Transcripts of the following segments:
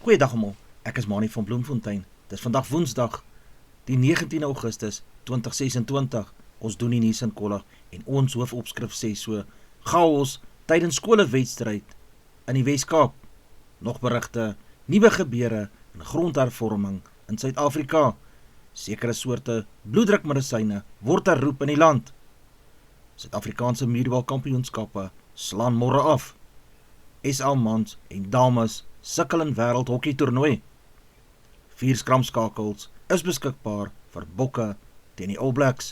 Goeiedag almal, ek is Manie van Bloemfontein. Dit is vandag Woensdag, die 19 Augustus 2026. Ons doen die nuus in kollig en ons hoofopskrif sê so: chaos tydens skolewedstryd in die Wes-Kaap. Nog berigte, nuwe gebeure en grondhervorming in Suid-Afrika. Sekere soorte bloeddrukmedisyne word herroep in die land. Suid-Afrikaanse muurbalkampioenskappe slaan môre af. SA mans en dames sukkel in wêreldhokkie toernooi. 4 skramskakels is beskikbaar vir bokke teen die All Blacks.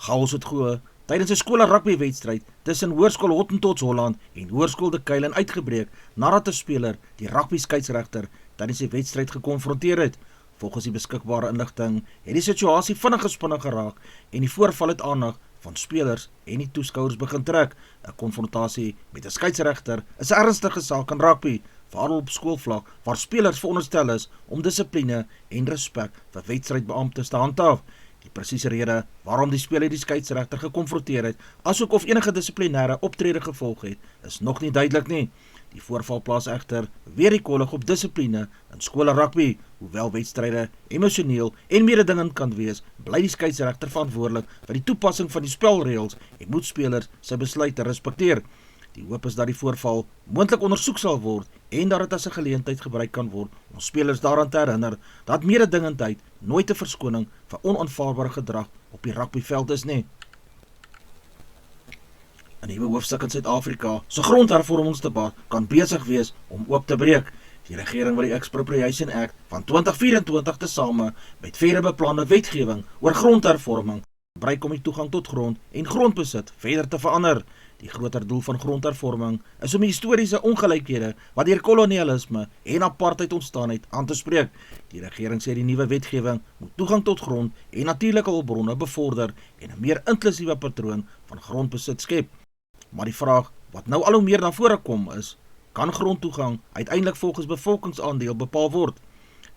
Chaos het goeie tydens 'n skole rugbywedstryd tussen Hoërskool Hottentots Holland en Hoërskool De Kuilen uitgebreek nadat 'n speler die rugby skeieregter tydens die wedstryd gekonfronteer het. Volgens die beskikbare inligting het die situasie vinnig gespinne geraak en die voorval het aandag van spelers en die toeskouers begin trek. 'n Konfrontasie met 'n skeieregter is 'n ernstige saak in rugby, veral op skoolvlak waar spelers veronderstel is om dissipline en respek vir wedstrydbeamptes te handhaaf. Die presiese rede waarom die speler die skeieregter gekonfronteer het, asook of enige dissiplinêre optrede gevolg het, is nog nie duidelik nie. Die voorval plaas egter weer die kollig op dissipline in skole rugby. Hoewel wedstryde emosioneel en mededingend kan wees, bly die skeieregter verantwoordelik vir die toepassing van die spelreëls en moet spelers sy besluite respekteer. Die hoop is dat die voorval moontlik ondersoek sal word en dat dit as 'n geleentheid gebruik kan word om spelers daaraan te herinner dat mededingendheid nooit 'n verskoning vir onaanvaarbare gedrag op die rugbyveld is nie. 'n Nuwe hoofstuk in Suid-Afrika se grondhervormingsdebat kan besig wees om oop te breek. Die regering wil die Expropriation Act van 2024 tesame met verder beplande wetgewing oor grondhervorming gebruik om die toegang tot grond en grondbesit verder te verander. Die groter doel van grondhervorming is om die historiese ongelykhede wat deur kolonialisme en apartheid ontstaan het aan te spreek. Die regering sê die nuwe wetgewing moet toegang tot grond en natuurlike hulpbronne bevorder en 'n meer inklusiewe patroon van grondbesit skep. Maar die vraag wat nou al hoe meer na vore kom is: kan grondtoegang uiteindelik volgens bevolkingsaandeel bepaal word?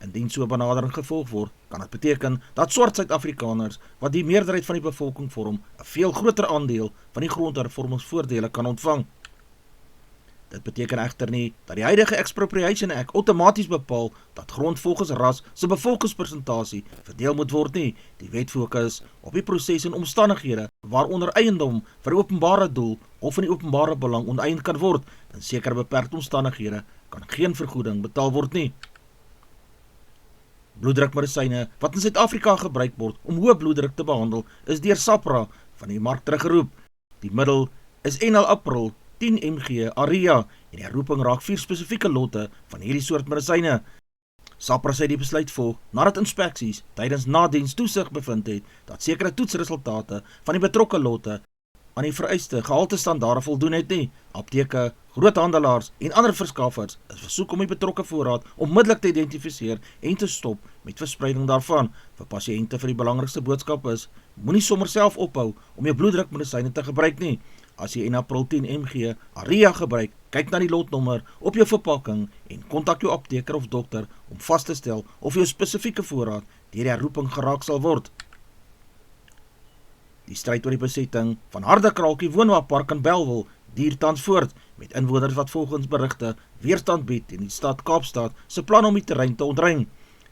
Indien so 'n benadering gevolg word, kan dit beteken dat swart Suid-Afrikaners, wat die meerderheid van die bevolking vorm, 'n veel groter aandeel van die grondhervormingsvoordele kan ontvang. Dit beteken egter nie dat die huidige Expropriation Act outomaties bepaal dat grond volgens ras se bevolkingspersentasie verdeel moet word nie. Die wet fokus op die proses en omstandighede waaronder eiendom vir 'n openbare doel of in die openbare belang onteien kan word. In sekere beperkte omstandighede kan geen vergoeding betaal word nie. Bloeddrukmedisyne wat in Suid-Afrika gebruik word om hoë bloeddruk te behandel, is deur SAHPRA van die mark teruggeroep. Die middel is enalapril 10 mg ARIA en die herroeping raak 4 spesifieke lotte van hierdie soort medisyne. SAHPRA sê die besluit volg nadat inspeksies tydens nadiens toesig bevind het dat sekere toetsresultate van die betrokke lotte aan die vereiste gehaltestandaarde voldoen het nie. Apteke, groothandelaars en ander verskaffers is versoek om die betrokke voorraad onmiddellik te identifiseer en te stop met verspreiding daarvan. Vir pasiënte vir die belangrikste boodskap is: moenie sommer self ophou om jou bloeddrukmedisyne te gebruik nie. As jy enalapril 10 mg ARIA gebruik, kyk na die lotnommer op jou verpakking en kontak jou apteker of dokter om vas te stel of jou spesifieke voorraad deur die herroeping geraak sal word. Die stryd oor die besetting van Hardekraaltjie woonwaarpark in Bellville duur tans voort, met inwoners wat volgens berigte weerstand bied en die stad Kaapstad se plan om die terrein te ontruim.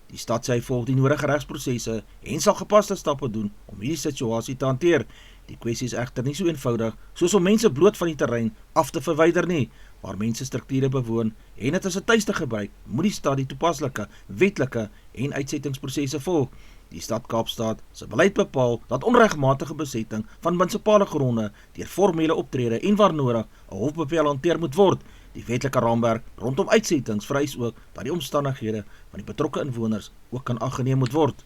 Die stad sê hy volg die nodige regsprosesse en sal gepaste stappe doen om hierdie situasie te hanteer. Die kwessie is egter nie so eenvoudig soos om mense bloot van die terrein af te verwyder nie. Waar mense strukture bewoon en dit as 'n tuiste gebruik, moet die stad die toepaslike, wetlike en uitsettingsprosesse volg. Die stad Kaapstad se beleid bepaal dat onregmatige besetting van munisipale gronde deur formele optrede en waar nodig 'n hofbevel hanteer moet word. Die wetlike raamwerk rondom uitsettings vereis ook dat die omstandighede van die betrokke inwoners ook kan aangeneem moet word.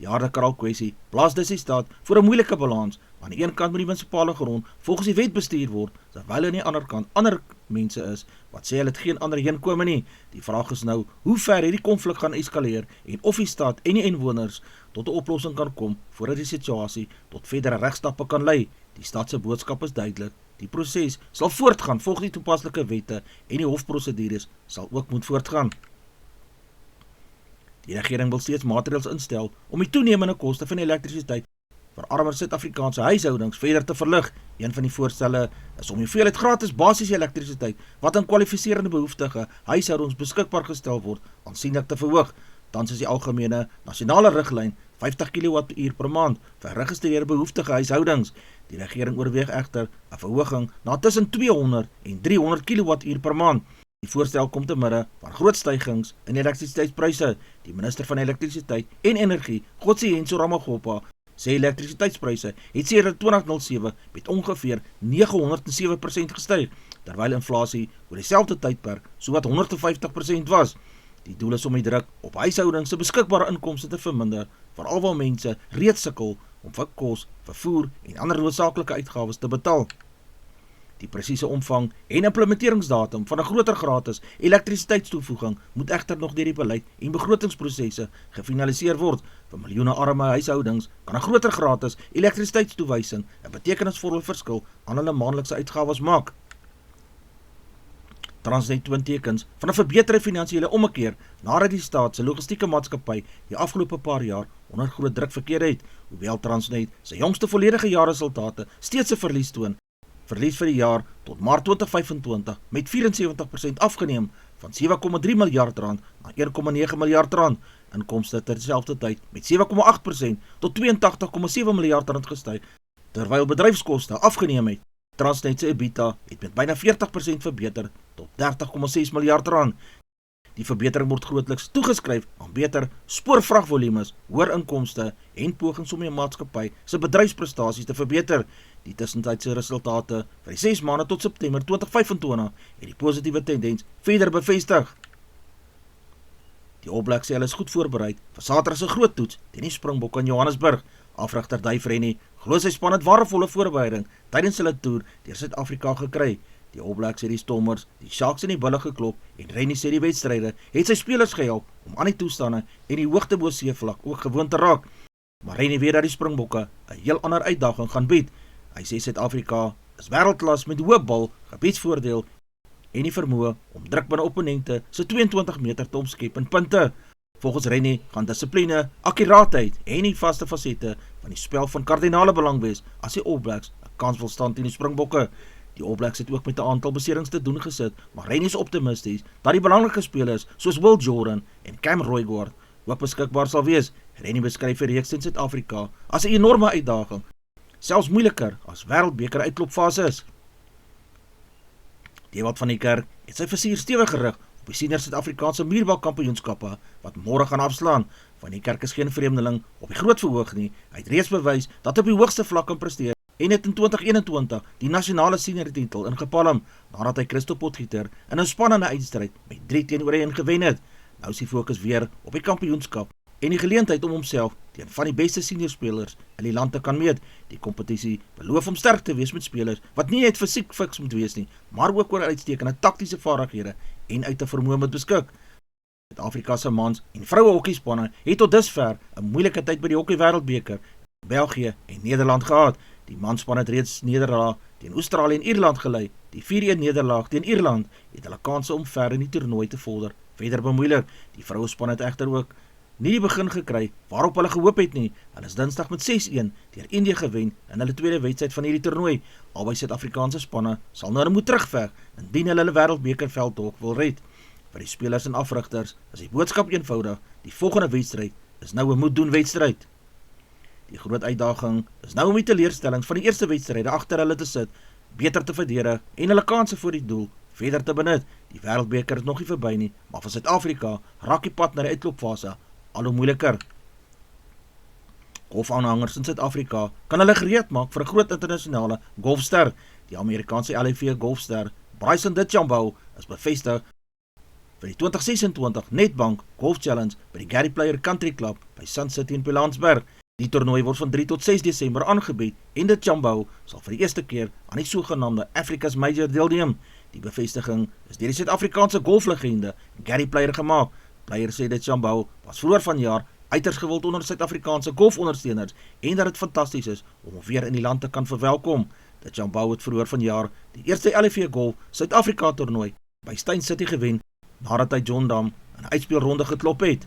Die Hardekraal kwessie plaas dus die stad voor 'n moeilike balans. Aan die een kant moet die munisipale grond volgens die wet bestuur word, terwyl aan die ander kant ander mense is wat sê hulle het geen ander heenkome nie. Die vraag is nou hoe ver hierdie konflik gaan eskaleer en of die stad en die inwoners tot 'n oplossing kan kom voordat die situasie tot verdere regstappe kan lei. Die stad se boodskap is duidelik: die proses sal voortgaan volgens die toepaslike wette en die hofprosedures sal ook moet voortgaan. Die regering wil steeds maatreëls instel om die toenemende koste van elektrisiteit vir armer Suid-Afrikaanse huishoudings verder te verlig. Een van die voorstelle is om die hoeveelheid gratis basiese elektrisiteit wat aan kwalifiserende behoeftige huishoudings beskikbaar gestel word, aansienlik te verhoog. Tans is die algemene nasionale riglyn 50 kWh per maand vir geregistreerde behoeftige huishoudings. Die regering oorweeg egter 'n verhoging na tussen 200 en 300 kWh per maand. Die voorstel kom te midde van groot stygings in elektrisiteitspryse. Die minister van elektrisiteit en energie, Godsdienst Ramaphosa, sê elektrisiteitspryse het sedert 2007 met ongeveer 907% gestyg, terwyl inflasie oor dieselfde tydperk sowat 150% was. Die doel is om die druk op huishoudings se beskikbare inkomste te verminder, veral waar mense reeds sukkel om vir kos, vervoer en ander noodsaaklike uitgawes te betaal. Die presiese omvang en implementeringsdatum van 'n groter gratis elektrisiteitstoevoeging moet egter nog deur die beleid en begrotingsprosesse gefinaliseer word. Vir miljoene arme huishoudings kan 'n groter gratis elektrisiteitstoewysing 'n betekenisvolle verskil aan hulle maandelikse uitgawes maak. Transnet toon tekens van 'n verbeterde finansiële ommekeer nadat die staat se logistieke maatskappy die afgelope paar jaar onder groot druk verkeer het, hoewel Transnet sy jongste volledige jaarresultate steeds 'n verlies toon. Verlies vir die jaar tot Maart 2025 met 74% afgeneem van 7,3 miljard rand na 1,9 miljard rand. Inkomste terselfdertyd met 7,8% tot 82,7 miljard rand gestyg, terwyl bedryfskoste afgeneem het. Transnet se EBITDA het met byna 40% verbeter tot 30,6 miljard rand. Die verbetering word grootliks toegeskryf aan beter spoorvragvolumes, hoër inkomste en pogings om die maatskappy se bedryfsprestasies te verbeter. Die tussentydse resultate vir die 6 maande tot September 2025 het die positiewe tendens verder bevestig. Die All Blacks sê hulle is goed voorbereid vir Saterdag se groot toets teen die Springbokke in Johannesburg. Afrigter Dave Rennie glo sy span het waardevolle voorbereiding tydens hulle toer deur Suid-Afrika gekry. Die All Blacks het die Stormers, die Sharks in die bulle geklop en Rennie sê die wedstryde het sy spelers gehelp om aan die toestande en die hoogte bo seevlak ook gewoon te raak. Maar Rennie weet dat die Springbokke 'n heel ander uitdaging gaan bied. Hy sê Suid-Afrika is wêreldklas met hoë bal, gebiedsvoordeel en die vermoë om druk binne opponente se 22 meter te omskep in punte. Volgens Rennie gaan dissipline, akkuraatheid en die vaste fasette van die spel van kardinale belang wees as die All Blacks 'n kans wil staan teen die Springbokke. Die All Blacks het ook met 'n aantal beserings te doen gesit, maar Rennie is optimisties dat die belangrike spelers soos Will Jordan en Cam Roigard ook beskikbaar sal wees. Rennie beskryf die reeks teen Suid-Afrika as 'n enorme uitdaging, selfs moeiliker as wêreldbeker uitklopfase is. Dewald van die Kerk het sy vizier stewig gerig op die senior Suid-Afrikaanse muurbal-kampioenskappe wat môre gaan afslaan. Van die Kerk is geen vreemdeling op die groot verhoog nie. Hy het reeds bewys dat op die hoogste vlak kan presteer en het in 2021 die nasionale senior titel ingepalm nadat hy Christo Potgieter in 'n spannende uitstryd met 3-1 gewen het. Nou is die fokus weer op die kampioenskap en die geleentheid om homself teen van die beste seniorspelers in die land te kan meet. Die kompetisie beloof om sterk te wees met spelers wat nie net fisiek fiks moet wees nie, maar ook oor uitstekende taktiese vaardighede en uit te vermoë moet beskik. Suid-Afrika se mans en vroue hokkiespanne het tot dusver 'n moeilike tyd by die hokkie wêreldbeker België en Nederland gehad. Die manspan het reeds nederlaag teen Australië en Ierland gelei. Die 4-1 nederlaag teen Ierland het hulle kanse om ver in die toernooi te vorder verder bemoeilik. Die vrouespan het egter ook nie die begin gekry waarop hulle gehoop het nie. Hulle is Dinsdag met 6-1 deur Indië gewen in hulle tweede wedstryd van hierdie toernooi. Albei Suid-Afrikaanse spanne sal nou moet terugveg indien hulle wêreldbeker veldtog wil red. Vir die spelers en afrigters is die boodskap eenvoudig: die volgende wedstryd is nou 'n moet-doen wedstryd. Die groot uitdaging is nou om die teleurstellings van die eerste wedstryde agter hulle te sit, beter te verdedig en hulle kanse voor die doel verder te benut. Die wêreldbeker is nog nie verby nie, maar vir Suid-Afrika raak die pad na die uitklopfase al hoe moeiliker. Golfaanhangers in Suid-Afrika kan hulle gereed maak vir 'n groot internasionale golfster. Die Amerikaanse LIV golfster Bryson DeChambeau is bevestig vir die 2026 Nedbank Golf Challenge by die Gary Player Country Club by Sun City in Pilanesberg. Die toernooi word van 3 tot 6 Desember aangebied en DeChambeau sal vir die eerste keer aan die sogenaamde Africa's Major deelneem. Die bevestiging is deur die Suid-Afrikaanse golflegende Gary Player gemaak. Player sê DeChambeau was vroeër vanjaar uiters gewild onder Suid-Afrikaanse golfondersteuners en dat dit fantasties is om hom weer in die land te kan verwelkom. DeChambeau het vroeër vanjaar die eerste LIV Golf Suid-Afrika toernooi by Steyn City gewen nadat hy John Dam in 'n uitspelronde geklop het.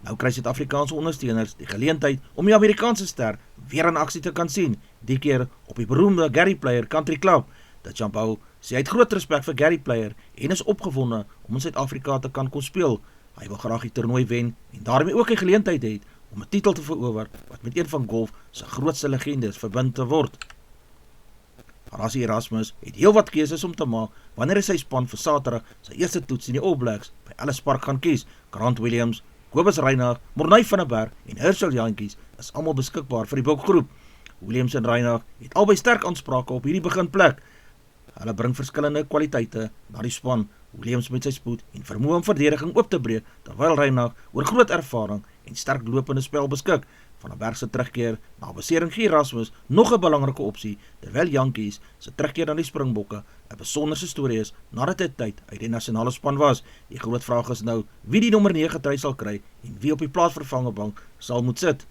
Nou kry Suid-Afrikaanse ondersteuners die geleentheid om die Amerikaanse ster weer in aksie te kan sien, die keer op die beroemde Gary Player Country Club. De Chambeau sê hy het groot respek vir Gary Player en is opgewonde om in Suid-Afrika te kan speel. Hy wil graag die toernooi wen en daarmee ook 'n geleentheid het om 'n titel te verower wat met een van golf se grootste legendes verbind te word. Rassie Erasmus het heel wat keuses om te maak wanneer hy sy span vir Saterdag sy eerste toets in die All Blacks by Ellis Park gaan kies. Grant Williams, Kobus Reinagh, Mornay van der Berg en Herschel Jantjies is almal beskikbaar vir die bokgroep. Williams en Reinagh het albei sterk aansprake op hierdie beginplek. Hulle bring verskillende kwaliteite na die span. Williams met sy spoed en vermoë om verdediging oop te breek, terwyl Reinagh oor groot ervaring en sterk lopende spel beskik. Van der Berg se terugkeer na besering gee Erasmus nog 'n belangrike opsie, terwyl Jantjies se terugkeer na die Springbokke 'n besonderse storie is nadat hy tyd uit die nasionale span was. Die groot vraag is nou wie die nommer 9 trui sal kry en wie op die plaatsvervanger bank sal moet sit.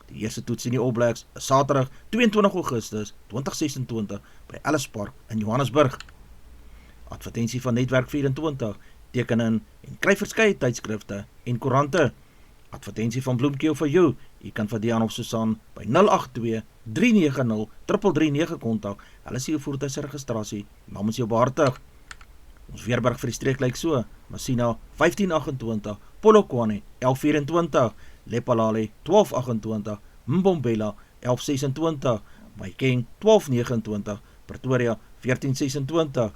Die eerste toets in die All Blacks is Saterdag 22 Augustus 2026 by Ellis Park in Johannesburg. Advertensie van Netwerk 24, teken in en kry verskeie tydskrifte en koerante. Advertensie van Bloemkeel vir jou. Jy kan vir Dian of Susan by 082-390-339 kontak. Hulle sê jou voertuig se registrasie namens jou behartig. Ons weerberg vir die streek lyk so: Masina 1528, Polokwane 1124, Lephalale 1228, Mbombela 1126, Maikeng 1229, Pretoria 1426,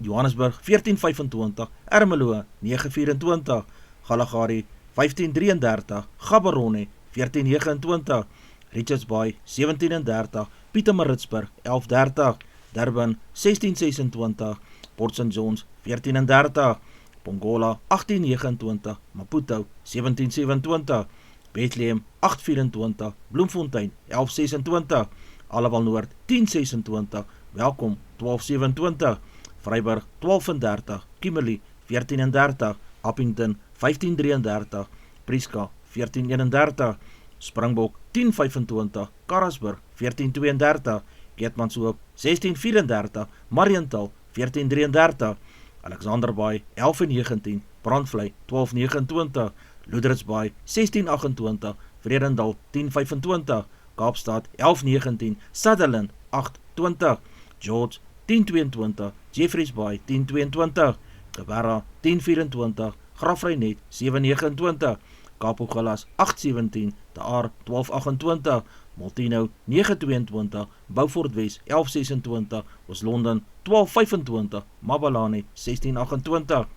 Johannesburg 1425, Ermelo 924, Galagari 1533, Gaborone 1429, Richards Bay 1730, Pietermaritzburg 1130, Durban 1626, Port St Johns 1430, Pongola 1829, Maputo 1727, Bethlehem 824, Bloemfontein 1126, Alawal Noord 1026, Welkom 1227, Vryburg 1230, Kimberley 1430, Appington 1533, Prieska 1431, Springbok 1025, Karasburg 1432, Keetmanshoop 1634, Mariental 1433, Alexanderbaai 1119, Brandvlei 1229, Loederitsbaai 1628, Vredendal 1025, Kaapstad 1119, Sutherland 820, George 1022, Jeffreys Bay 1022, Geberra 1024, Grafreinet 729, Kapogalas 817, De Aar 1228, Molteno 922, Beaufort Wes 1126, Oos-London 1225, Mabalane 1628.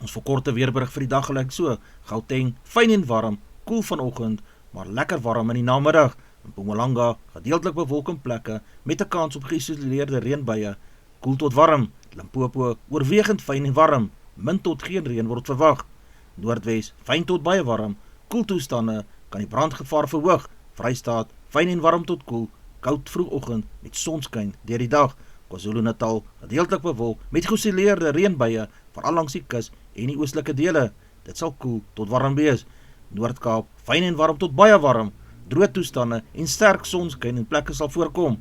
Ons verkorte weerberig vir die dag gelyk so: Gauteng fyn en warm, koel vanoggend, maar lekker warm in die namiddag. In Mpumalanga gedeeltelik bewolk plekke met 'n kans op geïsoleerde reënbuie, koel tot warm. Limpopo oorwegend fyn en warm, min tot geen reën word verwag. Noordwes fyn tot baie warm, koeltoestande kan die brandgevaar verhoog. Vrystaat fyn en warm tot koel, koud vroegoggend met sonskyn deur die dag. KwaZulu-Natal gedeeltelik bewolk met geïsoleerde reënbuie, veral langs die kus en die oostelike dele. Dit sal koel tot warm wees. Noord-Kaap fyn en warm tot baie warm, droë toestande en sterk sonskyn en plekke sal voorkom.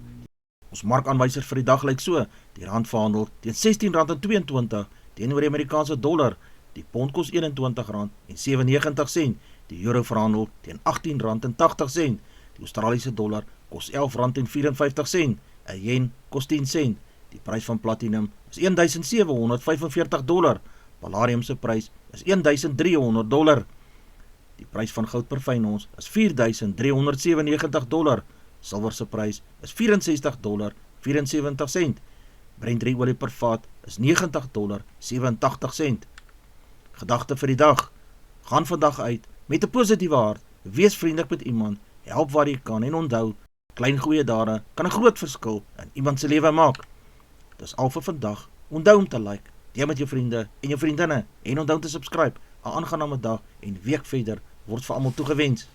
Ons markaanwysers vir die dag lyk so: die rand verhandel teen R16.22 teenoor die Amerikaanse dollar, die pond kos R21.97, die euro verhandel teen R18.80, die Australiese dollar kos R11.54, 'n yen kos 10 sent, die prys van platinum is $1,745, palladium se prys is $1,300, die prys van goud per fyn ons is $4,397, silwer se prys is $64.74, Brent olie per vat is $90.87. Gedagte vir die dag: gaan vandag uit met 'n positiewe hart, wees vriendelik met iemand, help waar jy kan en onthou, klein goeie dade kan 'n groot verskil in iemand se lewe maak. Dis al vir vandag. Onthou om te like, deel met jou vriende en jou vriendinne en onthou te subscribe. 'n Aangename dag en week verder word vir almal toegewens.